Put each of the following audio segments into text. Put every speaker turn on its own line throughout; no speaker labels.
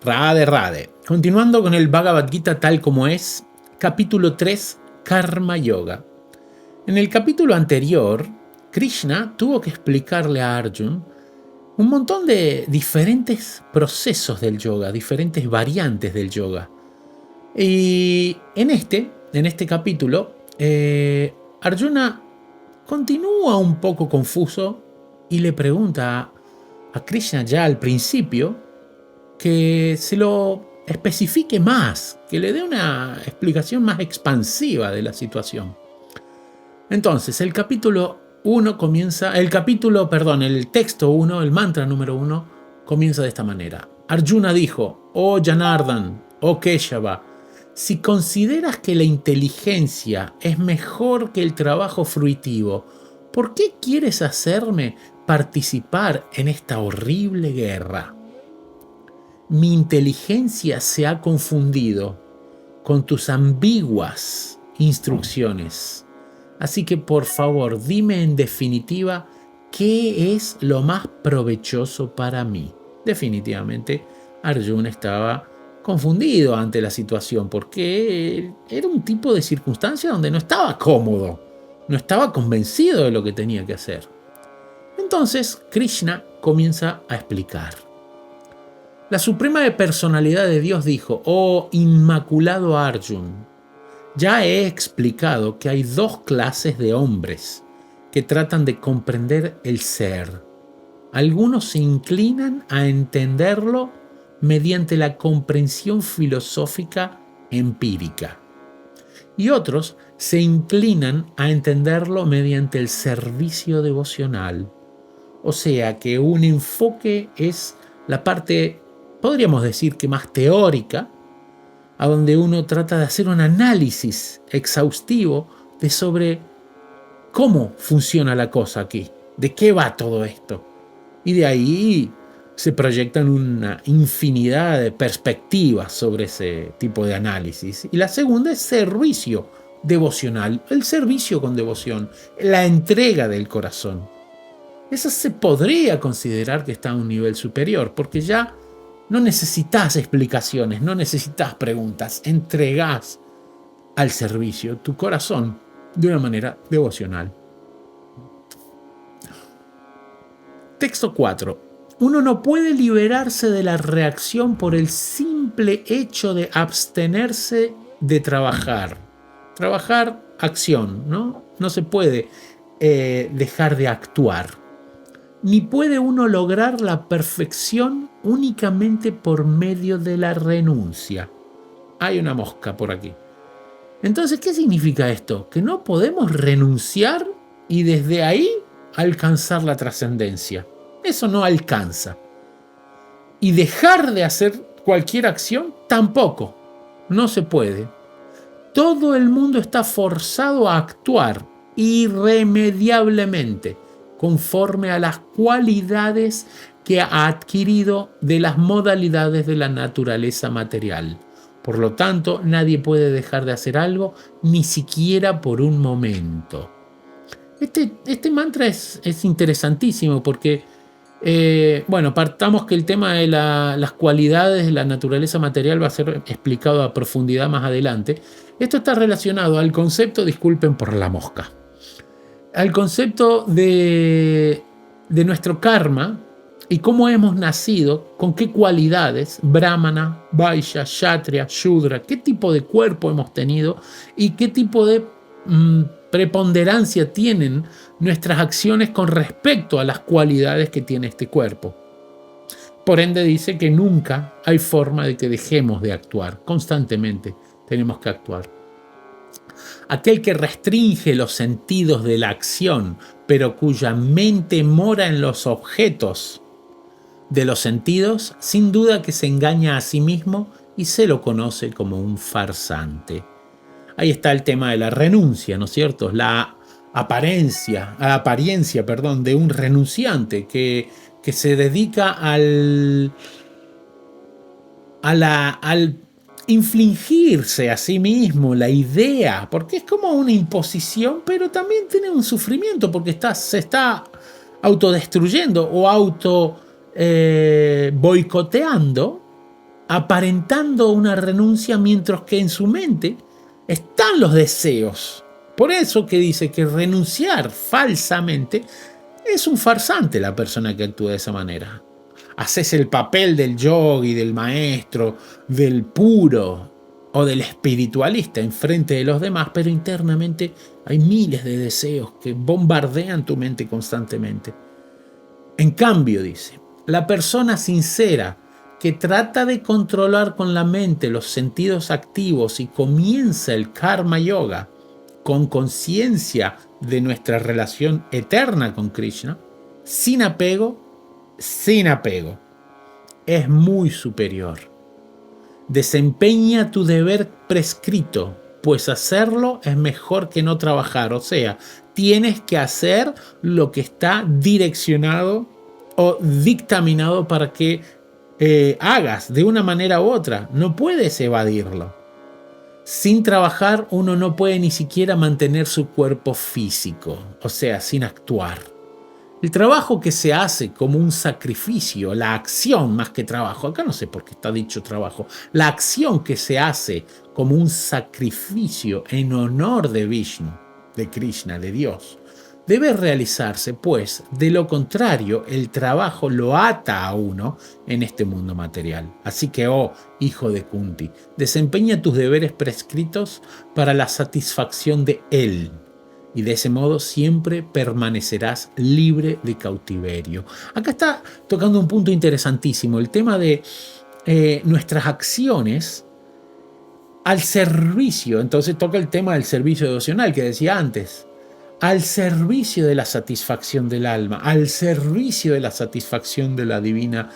Rade, Rade. Continuando con el Bhagavad Gita tal como es, capítulo 3, Karma Yoga. En el capítulo anterior, Krishna tuvo que explicarle a Arjuna un montón de diferentes procesos del yoga, diferentes variantes del yoga. Y en este capítulo, Arjuna continúa un poco confuso y le pregunta a Krishna ya al principio que se lo especifique más, que le dé una explicación más expansiva de la situación. Entonces, el texto 1, el mantra número 1, comienza de esta manera. Arjuna dijo: oh Janardhan, oh Keshava, si consideras que la inteligencia es mejor que el trabajo fruitivo, ¿por qué quieres hacerme participar en esta horrible guerra? Mi inteligencia se ha confundido con tus ambiguas instrucciones. Así que por favor, dime en definitiva qué es lo más provechoso para mí. Definitivamente, Arjuna estaba confundido ante la situación porque era un tipo de circunstancia donde no estaba cómodo, no estaba convencido de lo que tenía que hacer. Entonces, Krishna comienza a explicar. La Suprema Personalidad de Dios dijo: oh inmaculado Arjuna, ya he explicado que hay dos clases de hombres que tratan de comprender el ser. Algunos se inclinan a entenderlo mediante la comprensión filosófica empírica y otros se inclinan a entenderlo mediante el servicio devocional. O sea que un enfoque es la parte, podríamos decir que más teórica, a donde uno trata de hacer un análisis exhaustivo de sobre cómo funciona la cosa aquí, de qué va todo esto. Y de ahí se proyectan una infinidad de perspectivas sobre ese tipo de análisis. Y la segunda es servicio devocional, el servicio con devoción, la entrega del corazón. Esa se podría considerar que está a un nivel superior, porque ya no necesitas explicaciones, no necesitas preguntas, entregás al servicio tu corazón de una manera devocional. Texto 4. Uno no puede liberarse de la reacción por el simple hecho de abstenerse de trabajar. Trabajar, acción, ¿no? No se puede dejar de actuar. Ni puede uno lograr la perfección únicamente por medio de la renuncia. Hay una mosca por aquí. Entonces, ¿qué significa esto? Que no podemos renunciar y desde ahí alcanzar la trascendencia. Eso no alcanza. Y dejar de hacer cualquier acción tampoco. No se puede. Todo el mundo está forzado a actuar irremediablemente conforme a las cualidades que ha adquirido de las modalidades de la naturaleza material. Por lo tanto, nadie puede dejar de hacer algo, ni siquiera por un momento. Este mantra es interesantísimo porque, partamos que el tema de las cualidades de la naturaleza material va a ser explicado a profundidad más adelante. Esto está relacionado al concepto, disculpen por la mosca, al concepto de nuestro karma y cómo hemos nacido, con qué cualidades, brahmana, vaishya, kshatriya, shudra, qué tipo de cuerpo hemos tenido y qué tipo de preponderancia tienen nuestras acciones con respecto a las cualidades que tiene este cuerpo. Por ende dice que nunca hay forma de que dejemos de actuar, constantemente tenemos que actuar. Aquel que restringe los sentidos de la acción, pero cuya mente mora en los objetos de los sentidos, sin duda que se engaña a sí mismo y se lo conoce como un farsante. Ahí está el tema de la renuncia, ¿no es cierto? La apariencia, de un renunciante que se dedica al infligirse a sí mismo la idea, porque es como una imposición, pero también tiene un sufrimiento porque se está autodestruyendo o boicoteando aparentando una renuncia mientras que en su mente están los deseos. Por eso que dice que renunciar falsamente es un farsante la persona que actúa de esa manera. Haces el papel del yogi, del maestro, del puro o del espiritualista enfrente de los demás, pero internamente hay miles de deseos que bombardean tu mente constantemente. En cambio, dice, la persona sincera que trata de controlar con la mente los sentidos activos y comienza el karma yoga con conciencia de nuestra relación eterna con Krishna, sin apego, es muy superior. Desempeña tu deber prescrito, pues hacerlo es mejor que no trabajar. O sea, tienes que hacer lo que está direccionado o dictaminado para que hagas de una manera u otra. No puedes evadirlo. Sin trabajar uno no puede ni siquiera mantener su cuerpo físico, o sea, sin actuar. El trabajo que se hace como un sacrificio, la acción más que trabajo, acá no sé por qué está dicho trabajo, la acción que se hace como un sacrificio en honor de Vishnu, de Krishna, de Dios, debe realizarse, pues de lo contrario el trabajo lo ata a uno en este mundo material. Así que, oh hijo de Kunti, desempeña tus deberes prescritos para la satisfacción de él. Y de ese modo siempre permanecerás libre de cautiverio. Acá está tocando un punto interesantísimo, el tema de nuestras acciones al servicio. Entonces toca el tema del servicio devocional que decía antes. Al servicio de la satisfacción del alma, al servicio de la satisfacción de la divina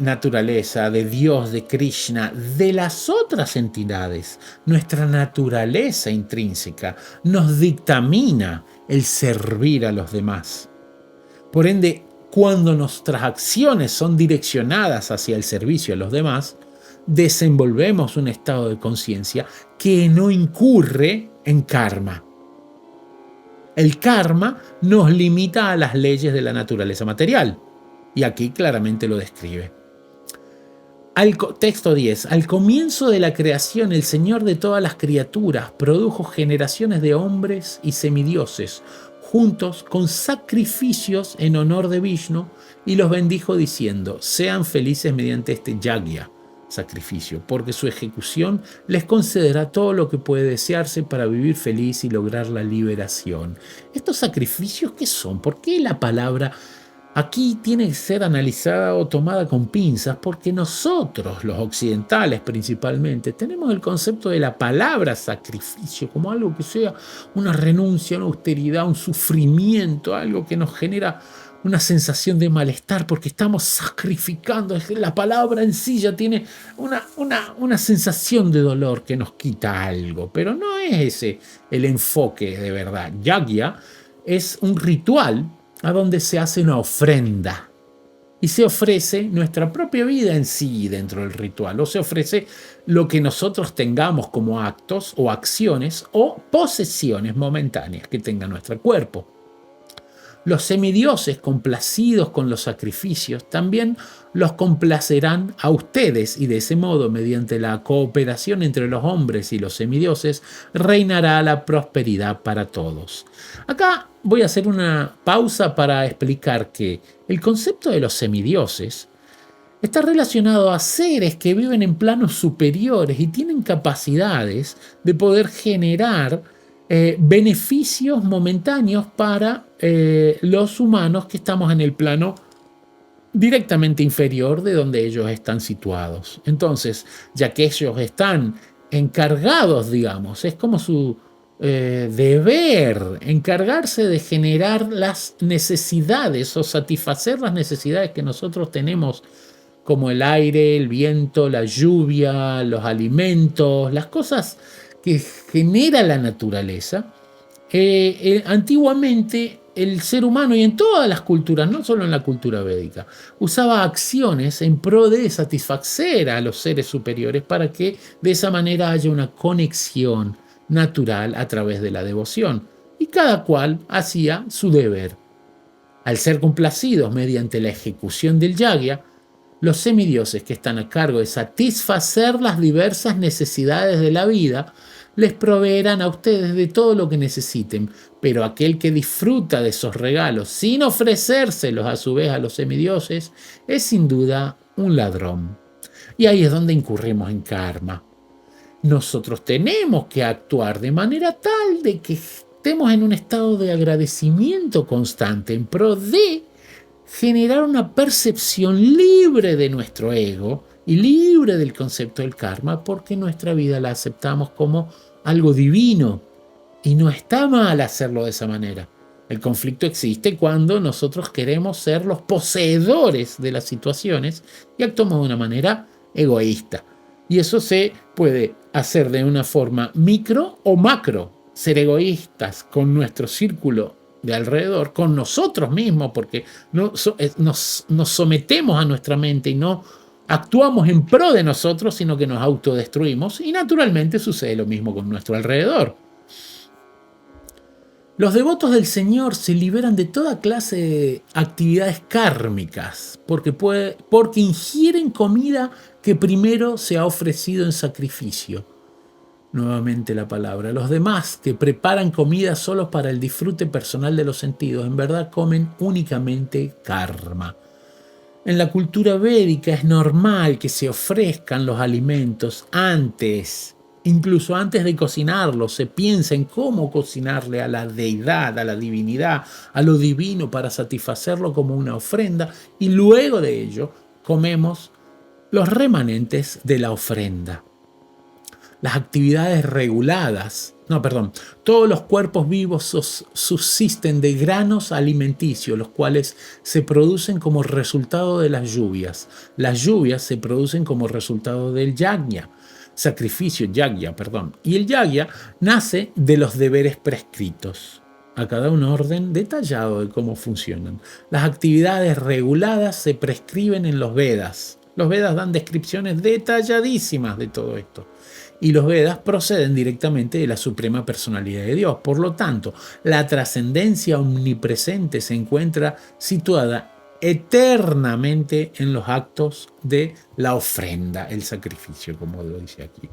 naturaleza, de Dios, de Krishna, de las otras entidades. Nuestra naturaleza intrínseca nos dictamina el servir a los demás. Por ende, cuando nuestras acciones son direccionadas hacia el servicio a los demás, desenvolvemos un estado de conciencia que no incurre en karma. El karma nos limita a las leyes de la naturaleza material. Y aquí claramente lo describe. Texto 10. Al comienzo de la creación, el Señor de todas las criaturas produjo generaciones de hombres y semidioses, juntos con sacrificios en honor de Vishnu, y los bendijo diciendo, sean felices mediante este yagya, sacrificio, porque su ejecución les concederá todo lo que puede desearse para vivir feliz y lograr la liberación. ¿Estos sacrificios qué son? ¿Por qué la palabra aquí tiene que ser analizada o tomada con pinzas? Porque nosotros, los occidentales principalmente, tenemos el concepto de la palabra sacrificio como algo que sea una renuncia, una austeridad, un sufrimiento, algo que nos genera una sensación de malestar porque estamos sacrificando. La palabra en sí ya tiene una sensación de dolor que nos quita algo, pero no es ese el enfoque de verdad. Yagya es un ritual a donde se hace una ofrenda y se ofrece nuestra propia vida en sí dentro del ritual, o se ofrece lo que nosotros tengamos como actos o acciones o posesiones momentáneas que tenga nuestro cuerpo. Los semidioses, complacidos con los sacrificios, también los complacerán a ustedes, y de ese modo, mediante la cooperación entre los hombres y los semidioses, reinará la prosperidad para todos. Acá voy a hacer una pausa para explicar que el concepto de los semidioses está relacionado a seres que viven en planos superiores y tienen capacidades de poder generar beneficios momentáneos para los humanos que estamos en el plano directamente inferior de donde ellos están situados. Entonces, ya que ellos están encargados, digamos, es como su deber encargarse de generar las necesidades o satisfacer las necesidades que nosotros tenemos, como el aire, el viento, la lluvia, los alimentos, las cosas que genera la naturaleza. Antiguamente el ser humano, y en todas las culturas, no solo en la cultura védica, usaba acciones en pro de satisfacer a los seres superiores para que de esa manera haya una conexión natural a través de la devoción, y cada cual hacía su deber. Al ser complacidos mediante la ejecución del yagya, Los semidioses que están a cargo de satisfacer las diversas necesidades de la vida les proveerán a ustedes de todo lo que necesiten, pero aquel que disfruta de esos regalos sin ofrecérselos a su vez a los semidioses es sin duda un ladrón. Y ahí es donde incurrimos en karma. Nosotros tenemos que actuar de manera tal de que estemos en un estado de agradecimiento constante en pro de generar una percepción libre de nuestro ego y libre del concepto del karma, porque nuestra vida la aceptamos como algo divino y no está mal hacerlo de esa manera. El conflicto existe cuando nosotros queremos ser los poseedores de las situaciones y actuamos de una manera egoísta. Y eso se puede hacer de una forma micro o macro, ser egoístas con nuestro círculo de alrededor, con nosotros mismos, porque nos sometemos a nuestra mente y no actuamos en pro de nosotros, sino que nos autodestruimos, y naturalmente sucede lo mismo con nuestro alrededor. Los devotos del Señor se liberan de toda clase de actividades kármicas porque ingieren comida que primero se ha ofrecido en sacrificio. Nuevamente la palabra. Los demás que preparan comida solo para el disfrute personal de los sentidos, en verdad comen únicamente karma. En la cultura védica es normal que se ofrezcan los alimentos incluso antes de cocinarlos. Se piensa en cómo cocinarle a la deidad, a la divinidad, a lo divino para satisfacerlo como una ofrenda, y luego de ello comemos los remanentes de la ofrenda. Las actividades reguladas, todos los cuerpos vivos subsisten de granos alimenticios, los cuales se producen como resultado de las lluvias. Las lluvias se producen como resultado del yagya, y el yagya nace de los deberes prescritos. Acá da un orden detallado de cómo funcionan. Las actividades reguladas se prescriben en los Vedas. Los Vedas dan descripciones detalladísimas de todo esto. Y los Vedas proceden directamente de la suprema personalidad de Dios. Por lo tanto, la trascendencia omnipresente se encuentra situada eternamente en los actos de la ofrenda, el sacrificio, como lo dice aquí.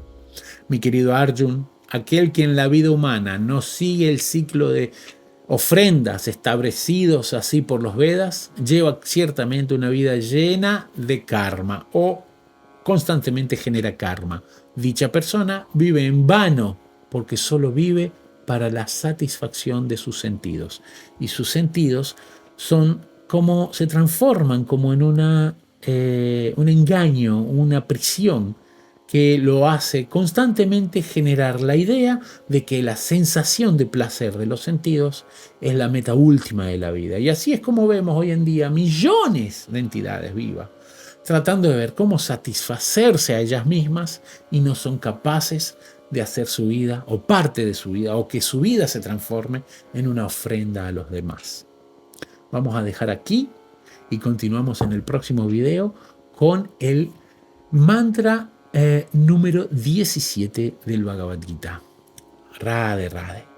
Mi querido Arjun, aquel que en la vida humana no sigue el ciclo de ofrendas establecidos así por los Vedas, lleva ciertamente una vida llena de karma o constantemente genera karma. Dicha persona vive en vano porque solo vive para la satisfacción de sus sentidos. Y sus sentidos se transforman como en un engaño, una prisión que lo hace constantemente generar la idea de que la sensación de placer de los sentidos es la meta última de la vida. Y así es como vemos hoy en día millones de entidades vivas tratando de ver cómo satisfacerse a ellas mismas y no son capaces de hacer su vida o parte de su vida o que su vida se transforme en una ofrenda a los demás. Vamos a dejar aquí y continuamos en el próximo video con el mantra número 17 del Bhagavad Gita. Radhe, Radhe.